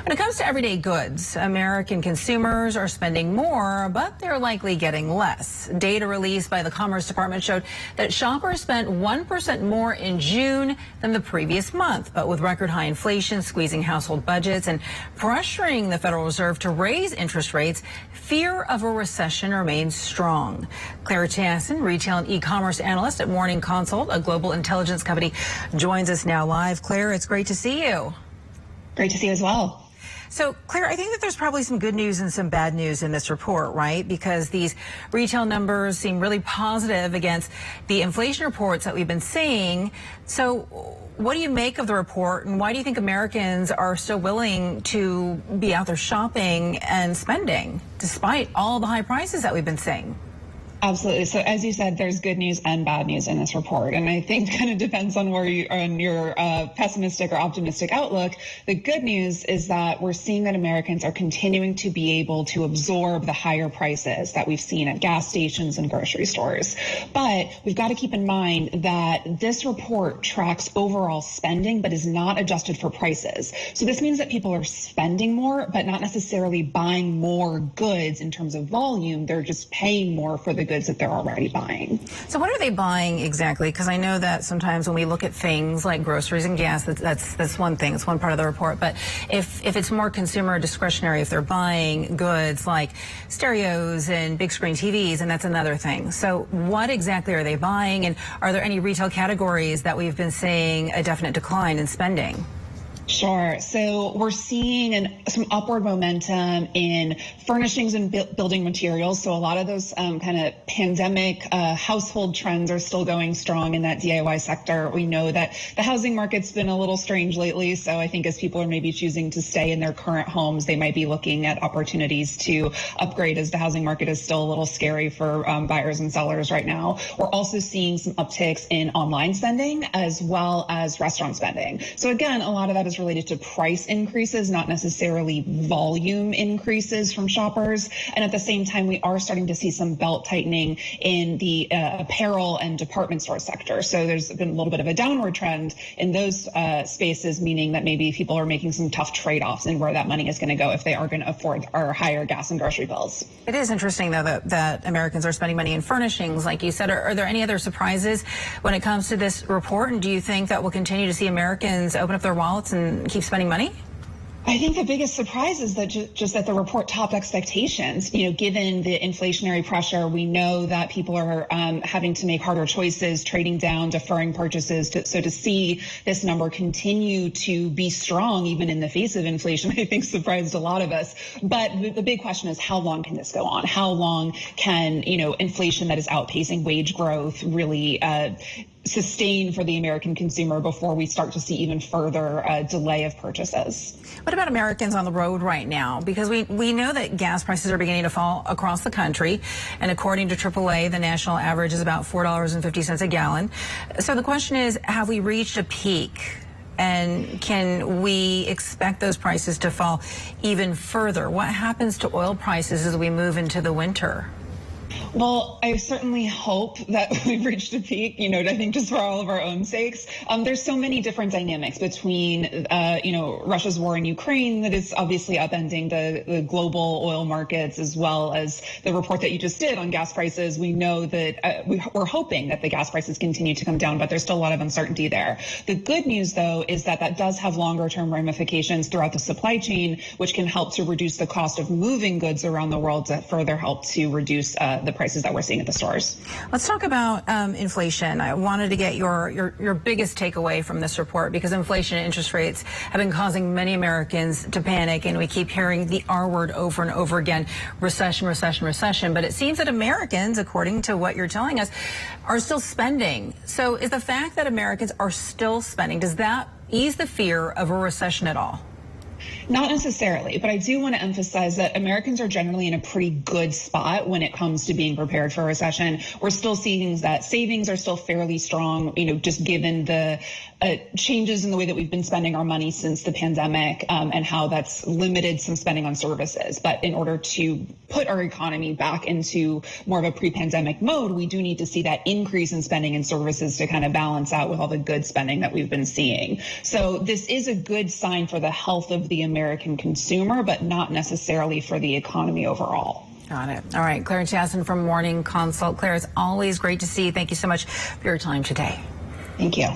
When it comes to everyday goods, American consumers are spending more, but they're likely getting less. Data released by the Commerce Department showed that shoppers spent 1% more in June than the previous month. But with record high inflation squeezing household budgets and pressuring the Federal Reserve to raise interest rates, fear of a recession remains strong. Claire Tassin, retail and e-commerce analyst at Morning Consult, a global intelligence company, joins us now live. Claire, it's great to see you. Great to see you as well. So, Claire, I think that there's probably some good news and some bad news in this report, right? Because these retail numbers seem really positive against the inflation reports that we've been seeing. So what do you make of the report, and why do you think Americans are still willing to be out there shopping and spending despite all the high prices that we've been seeing? Absolutely. So as you said, there's good news and bad news in this report. And I think it kind of depends on where you are on your pessimistic or optimistic outlook. The good news is that we're seeing that Americans are continuing to be able to absorb the higher prices that we've seen at gas stations and grocery stores. But we've got to keep in mind that this report tracks overall spending, but is not adjusted for prices. So this means that people are spending more, but not necessarily buying more goods in terms of volume. They're just paying more for the goods that they're already buying. So what are they buying exactly? Because I know that sometimes when we look at things like groceries and gas, that's one thing. It's one part of the report. But if it's more consumer discretionary, if they're buying goods like stereos and big screen TVs, and that's another thing. So what exactly are they buying? And are there any retail categories that we've been seeing a definite decline in spending? Sure. So we're seeing some upward momentum in furnishings and building materials. So a lot of those kind of pandemic household trends are still going strong in that DIY sector. We know that the housing market's been a little strange lately. So I think as people are maybe choosing to stay in their current homes, they might be looking at opportunities to upgrade, as the housing market is still a little scary for buyers and sellers right now. We're also seeing some upticks in online spending as well as restaurant spending. So again, a lot of that is related to price increases, not necessarily volume increases from shoppers. And at the same time, we are starting to see some belt tightening in the apparel and department store sector. So there's been a little bit of a downward trend in those spaces, meaning that maybe people are making some tough trade-offs in where that money is going to go if they are going to afford our higher gas and grocery bills. It is interesting, though, that Americans are spending money in furnishings, like you said. Are there any other surprises when it comes to this report? And do you think that we'll continue to see Americans open up their wallets and keep spending money? I think the biggest surprise is that just that the report topped expectations. You know, given the inflationary pressure, we know that people are having to make harder choices, trading down, deferring purchases. So to see this number continue to be strong, even in the face of inflation, I think surprised a lot of us. But the big question is, how long can this go on? How long can, inflation that is outpacing wage growth really sustain for the American consumer before we start to see even further delay of purchases? What about Americans on the road right now? Because we know that gas prices are beginning to fall across the country. And according to AAA, the national average is about $4.50 a gallon. So the question is, have we reached a peak? And can we expect those prices to fall even further? What happens to oil prices as we move into the winter? Well, I certainly hope that we've reached a peak, I think just for all of our own sakes. There's so many different dynamics between, Russia's war in Ukraine that is obviously upending the global oil markets, as well as the report that you just did on gas prices. We know that we're hoping that the gas prices continue to come down, but there's still a lot of uncertainty there. The good news, though, is that does have longer term ramifications throughout the supply chain, which can help to reduce the cost of moving goods around the world to further help to reduce the prices that we're seeing at the stores. Let's talk about inflation. I wanted to get your biggest takeaway from this report, because inflation and interest rates have been causing many Americans to panic, and we keep hearing the R word over and over again: recession, recession, recession. But it seems that Americans, according to what you're telling us, are still spending. So is the fact that Americans are still spending, does that ease the fear of a recession at all? Not necessarily, but I do want to emphasize that Americans are generally in a pretty good spot when it comes to being prepared for a recession. We're still seeing that savings are still fairly strong, just given the changes in the way that we've been spending our money since the pandemic, and how that's limited some spending on services. But in order to put our economy back into more of a pre-pandemic mode, we do need to see that increase in spending in services to kind of balance out with all the good spending that we've been seeing. So this is a good sign for the health of the the American consumer, but not necessarily for the economy overall. Got it. All right. Claire Tassin from Morning Consult. Claire, it's always great to see you. Thank you so much for your time today. Thank you.